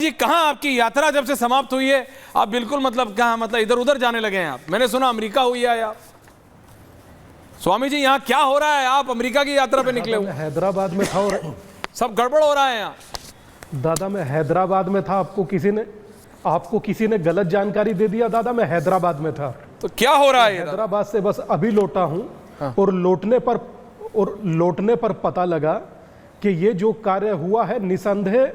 जी, कहाँ आपकी यात्रा जब से समाप्त हुई है? आप बिल्कुल मतलब कहाँ, मतलब इधर उधर जाने लगे हैं आप। मैंने सुना अमेरिका हुई है आप। स्वामी जी, यहाँ क्या हो रहा है? आप अमेरिका की यात्रा पे निकले हुए। हैदराबाद में था और सब गड़बड़ हो रहा है यहाँ। दादा मैं हैदराबाद में था, आपको किसी ने गलत जानकारी दे दिया। दादा मैं हैदराबाद में था। तो क्या हो रहा है? हैदराबाद से बस अभी लौटा हूं। हाँ। और लौटने पर पता लगा कि ये जो कार्य हुआ है, निसंदेह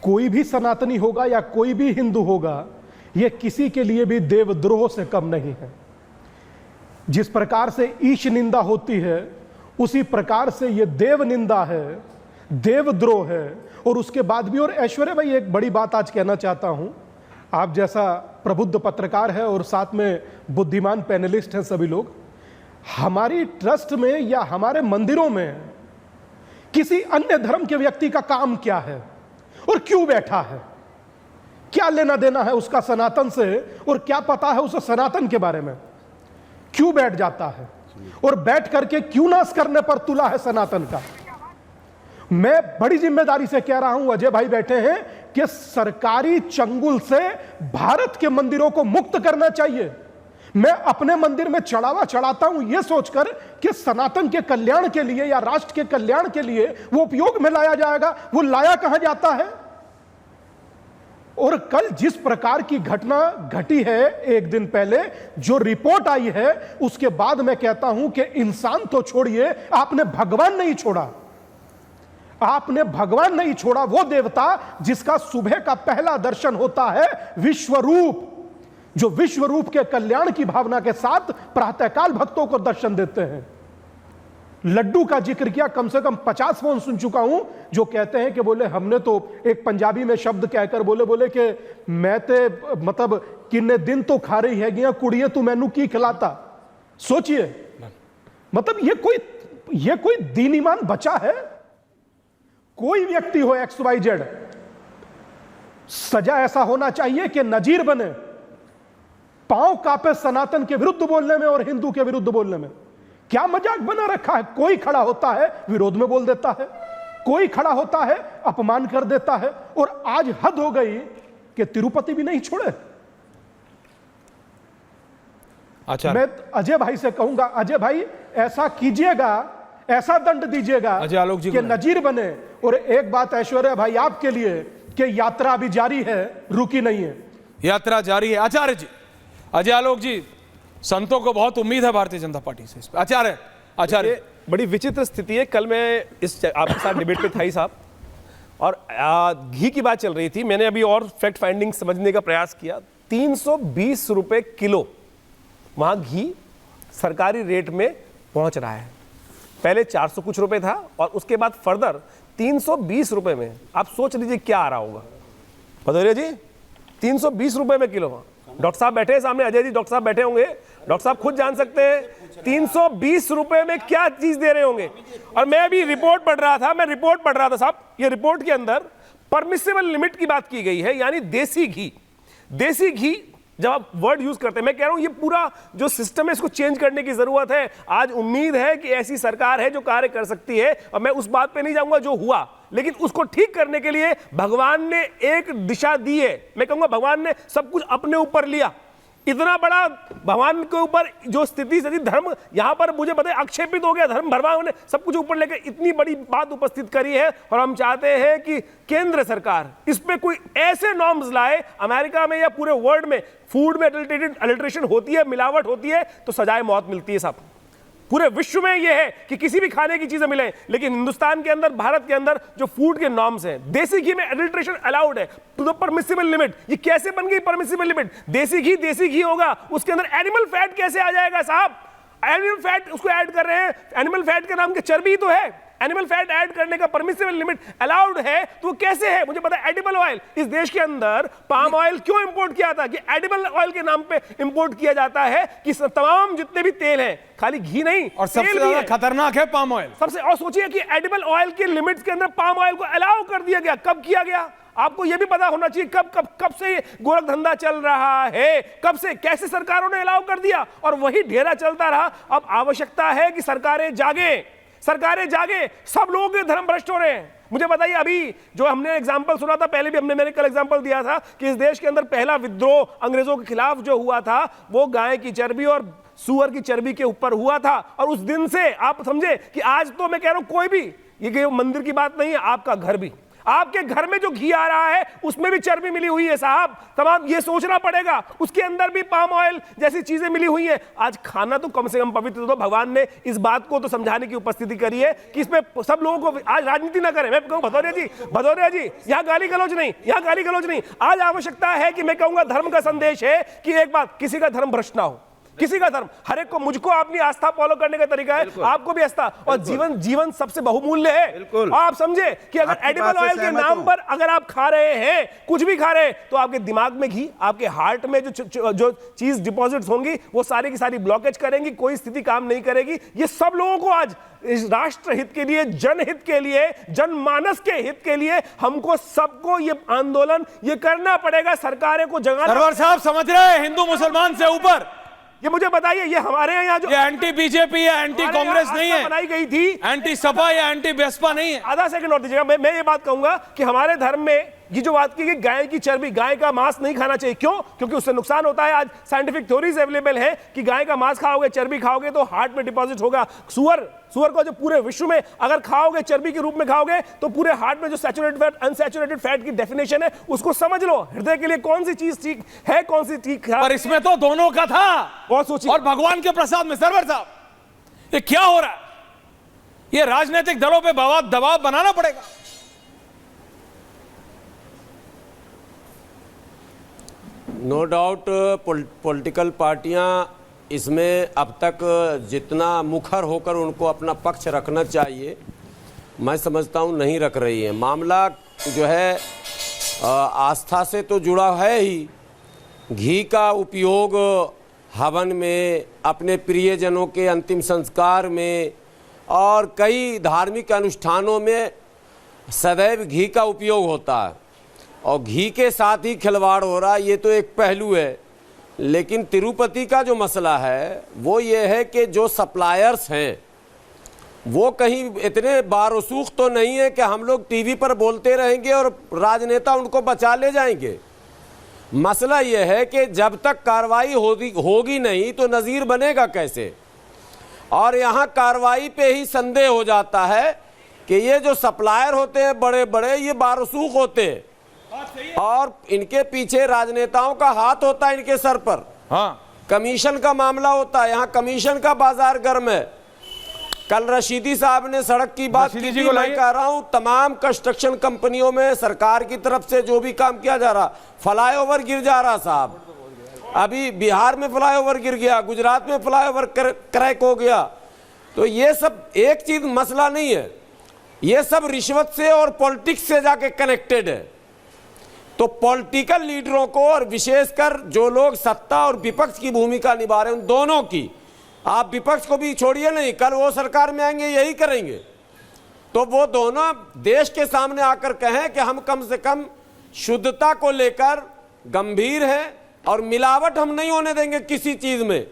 कोई भी सनातनी होगा या कोई भी हिंदू होगा, ये किसी के लिए भी देवद्रोह से कम नहीं है। जिस प्रकार से ईश निंदा होती है, उसी प्रकार से ये देव निंदा है, देवद्रोह है। और उसके बाद भी, और ऐश्वर्या भाई एक बड़ी बात आज कहना चाहता हूं, आप जैसा प्रबुद्ध पत्रकार है और साथ में बुद्धिमान पैनलिस्ट हैं सभी लोग, हमारी ट्रस्ट में या हमारे मंदिरों में किसी अन्य धर्म के व्यक्ति का काम क्या है और क्यों बैठा है? क्या लेना देना है उसका सनातन से, और क्या पता है उसे सनातन के बारे में? क्यों बैठ जाता है और बैठ करके क्यों नाश करने पर तुला है सनातन का? मैं बड़ी जिम्मेदारी से कह रहा हूं, अजय भाई बैठे हैं, कि सरकारी चंगुल से भारत के मंदिरों को मुक्त करना चाहिए। मैं अपने मंदिर में चढ़ावा चढ़ाता हूं यह सोचकर कि सनातन के कल्याण के लिए या राष्ट्र के कल्याण के लिए वो उपयोग में लाया जाएगा। वो लाया कहां जाता है? और कल जिस प्रकार की घटना घटी है, एक दिन पहले जो रिपोर्ट आई है, उसके बाद मैं कहता हूं कि इंसान तो छोड़िए, आपने भगवान नहीं छोड़ा। आपने भगवान नहीं छोड़ा, वो देवता जिसका सुबह का पहला दर्शन होता है विश्वरूप, जो विश्वरूप के कल्याण की भावना के साथ प्रातःकाल भक्तों को दर्शन देते हैं। लड्डू का जिक्र किया, कम से कम 50 फोन सुन चुका हूं जो कहते हैं कि बोले हमने तो एक पंजाबी में शब्द कहकर बोले कि मैं ते मतलब किन्ने दिन तो खा रही है कुड़िए तू मैनू की खिलाता। सोचिए, मतलब ये कोई दीन ईमान बचा है? कोई व्यक्ति हो XYZ, सजा ऐसा होना चाहिए कि नजीर बने, पांव कांपे सनातन के विरुद्ध बोलने में और हिंदू के विरुद्ध बोलने में। क्या मजाक बना रखा है? कोई खड़ा होता है विरोध में बोल देता है, कोई खड़ा होता है अपमान कर देता है, और आज हद हो गई कि तिरुपति भी नहीं छोड़े। अच्छा, मैं अजय भाई से कहूंगा, अजय भाई ऐसा कीजिएगा, ऐसा दंड दीजिएगा कि नजीर बने। और एक बात ऐश्वर्या भाई आपके लिए, कि यात्रा अभी जारी है, रुकी नहीं है, यात्रा जारी है। आचार्य जी, अजय आलोक जी, संतों को बहुत उम्मीद है भारतीय जनता पार्टी से। आचार्य, बड़ी विचित्र स्थिति है। कल मैं इस आपके साथ डिबेट पे था ही साहब, और घी की बात चल रही थी। मैंने अभी और फैक्ट फाइंडिंग समझने का प्रयास किया। 320 रुपए किलो वहां घी सरकारी रेट में पहुंच रहा है। पहले 400 कुछ रुपए था, और उसके बाद फर्दर 320 रुपए में। आप सोच लीजिए क्या आ रहा होगा। भदौरिया जी, 320 रुपए में किलो। डॉक्टर साहब बैठे हैं सामने, अजय जी डॉक्टर साहब बैठे होंगे, डॉक्टर साहब खुद जान सकते हैं 320 रुपए में क्या चीज दे रहे होंगे। और मैं अभी रिपोर्ट पढ़ रहा था साहब, ये रिपोर्ट के अंदर परमिसिबल लिमिट की बात की गई है, यानी देसी घी जब आप वर्ड यूज करते हैं, मैं कह रहा हूं ये पूरा जो सिस्टम है इसको चेंज करने की जरूरत है। आज उम्मीद है कि ऐसी सरकार है जो कार्य कर सकती है, और मैं उस बात पे नहीं जाऊंगा जो हुआ, लेकिन उसको ठीक करने के लिए भगवान ने एक दिशा दी है। मैं कहूंगा भगवान ने सब कुछ अपने ऊपर लिया। इतना बड़ा भगवान के ऊपर जो स्थिति धर्म यहां पर मुझे पता है आक्षेपित हो गया, धर्म भगवान ने सब कुछ ऊपर लेकर इतनी बड़ी बात उपस्थित करी है। और हम चाहते हैं कि केंद्र सरकार इस पे कोई ऐसे नॉर्म्स लाए। अमेरिका में या पूरे वर्ल्ड में फूड में अडल्ट्रेशन होती है, मिलावट होती है तो सजाए मौत मिलती है साहब। पूरे विश्व में यह है कि किसी भी खाने की चीजें मिले, लेकिन हिंदुस्तान के अंदर, भारत के अंदर जो फूड के नॉर्म्स हैं, देसी घी में एडल्ट्रेशन अलाउड है टू द परमिसिबल लिमिट। ये कैसे बन गई परमिसिबल लिमिट? देसी घी होगा, उसके अंदर एनिमल फैट कैसे आ जाएगा साहब? एनिमल फैट उसको ऐड कर रहे हैं, एनिमल फैट के नाम के चर्बी तो है। एनिमल फैट ऐड करने का परमिसिबल लिमिट अलाउड है, तो वो कैसे है? मुझे पता है एडिबल ऑयल, इस देश के अंदर पाम ऑयल क्यों इंपोर्ट किया था कि एडिबल ऑयल के नाम पे इंपोर्ट किया जाता है कि तमाम जितने भी तेल हैं, खाली घी नहीं, और सबसे ज्यादा खतरनाक है पाम ऑयल सबसे। और सोचिए कि एडिबल ऑयल के लिमिट्स के अंदर पाम ऑयल को अलाउ कर दिया गया। कब किया गया? आपको यह भी पता होना चाहिए कब से गोरख धंधा चल रहा है, कब से कैसे सरकारों ने अलाउ कर दिया, और वही ढेरा चलता रहा। अब आवश्यकता है कि सरकारें जागें, सरकारें जागे, सब लोग धर्म भ्रष्ट हो रहे हैं। मुझे बताइए, अभी जो हमने एग्जाम्पल सुना था, पहले भी मैंने कल एग्जाम्पल दिया था कि इस देश के अंदर पहला विद्रोह अंग्रेजों के खिलाफ जो हुआ था वो गाय की चर्बी और सूअर की चर्बी के ऊपर हुआ था। और उस दिन से आप समझे कि आज तो मैं कह रहा हूं कोई भी, ये मंदिर की बात नहीं है, आपका घर भी, आपके घर में जो घी आ रहा है उसमें भी चर्बी मिली हुई है साहब। तमाम ये सोचना पड़ेगा, उसके अंदर भी पाम ऑयल जैसी चीजें मिली हुई हैं। आज खाना तो कम से कम पवित्र, तो भगवान ने इस बात को तो समझाने की उपस्थिति करी है कि इसमें सब लोगों को आज राजनीति ना करें। मैं कहूं भदौरिया जी यहाँ गाली गलौज नहीं, यहाँ गाली गलौज नहीं। आज आवश्यकता है कि मैं कहूंगा धर्म का संदेश है कि एक बात, किसी का धर्म भ्रष्ट ना हो, किसी का धर्म, हर एक को, मुझको अपनी आस्था फॉलो करने का तरीका है, आपको भी आस्था, और जीवन सबसे बहुमूल्य है। आप समझे कि अगर एडिबल ऑयल के नाम पर अगर आप खा रहे हैं, कुछ भी खा रहे हैं, तो आपके दिमाग में घी, आपके हार्ट में जो चीज डिपॉजिट्स होंगी वो सारी की सारी ब्लॉकेज करेंगी, कोई स्थिति काम नहीं करेगी। ये सब लोगों को आज इस राष्ट्र हित के लिए, जनहित के लिए, जनमानस के हित के लिए हमको सबको ये आंदोलन ये करना पड़ेगा। सरकारें को जगाना। सरवर साहब समझ रहे हैं, हिंदू मुसलमान से ऊपर। ये मुझे बताइए, ये हमारे यहाँ जो एंटी बीजेपी या एंटी कांग्रेस नहीं है, बनाई गई थी, एंटी सपा या एंटी बेसपा नहीं है। आधा सेकंड और दीजिएगा, मैं ये बात कहूंगा कि हमारे धर्म में ये जो बात की कि गाय की चर्बी, गाय का मांस नहीं खाना चाहिए। क्यों? क्योंकि उससे नुकसान होता है। आज साइंटिफिक थ्योरीज अवेलेबल है कि गाय का मांस खाओगे, चर्बी खाओगे तो हार्ट में डिपॉजिट होगा। सुअर को जो पूरे विश्व में अगर खाओगे, चर्बी के रूप में खाओगे, तो पूरे हार्ट में जो सैचुरेटेड फैट, अनसैचुरेटेड फैट की डेफिनेशन है उसको समझ लो। हृदय के लिए कौन सी चीज ठीक है, कौन सी ठीक है, पर इसमें तो दोनों का था। बहुत सोचिए। और भगवान के प्रसाद में सरवर साहब, ये क्या हो रहा है? ये राजनीतिक दलों पे दबाव बनाना पड़ेगा। नो डाउट पॉलिटिकल पार्टियां इसमें अब तक जितना मुखर होकर उनको अपना पक्ष रखना चाहिए, मैं समझता हूं नहीं रख रही है। मामला जो है आस्था से तो जुड़ा है ही। घी का उपयोग हवन में, अपने प्रियजनों के अंतिम संस्कार में और कई धार्मिक अनुष्ठानों में सदैव घी का उपयोग होता है, और घी के साथ ही खिलवाड़ हो रहा है, ये तो एक पहलू है। लेकिन तिरुपति का जो मसला है वो ये है कि जो सप्लायर्स हैं वो कहीं इतने बारसूख तो नहीं है कि हम लोग टीवी पर बोलते रहेंगे और राजनेता उनको बचा ले जाएंगे। मसला ये है कि जब तक कार्रवाई होगी नहीं तो नज़ीर बनेगा कैसे। और यहाँ कार्रवाई पे ही संदेह हो जाता है कि ये जो सप्लायर होते हैं बड़े बड़े, ये बारसूख होते हैं और इनके पीछे राजनेताओं का हाथ होता है, इनके सर पर कमीशन का मामला होता है। यहाँ कमीशन का बाजार गर्म है। कल रशीदी साहब ने सड़क की बात की थी। मैं कह रहा हूँ तमाम कंस्ट्रक्शन कंपनियों में सरकार की तरफ से जो भी काम किया जा रहा, फ्लाईओवर गिर जा रहा साहब। अभी बिहार में फ्लाईओवर गिर गया, गुजरात में फ्लाईओवर क्रैक हो गया। तो ये सब एक चीज मसला नहीं है, ये सब रिश्वत से और पॉलिटिक्स से जाके कनेक्टेड है। तो पॉलिटिकल लीडरों को, और विशेषकर जो लोग सत्ता और विपक्ष की भूमिका निभा रहे हैं, उन दोनों की, आप विपक्ष को भी छोड़िए नहीं, कल वो सरकार में आएंगे यही करेंगे, तो वो दोनों देश के सामने आकर कहें कि हम कम से कम शुद्धता को लेकर गंभीर है और मिलावट हम नहीं होने देंगे किसी चीज में।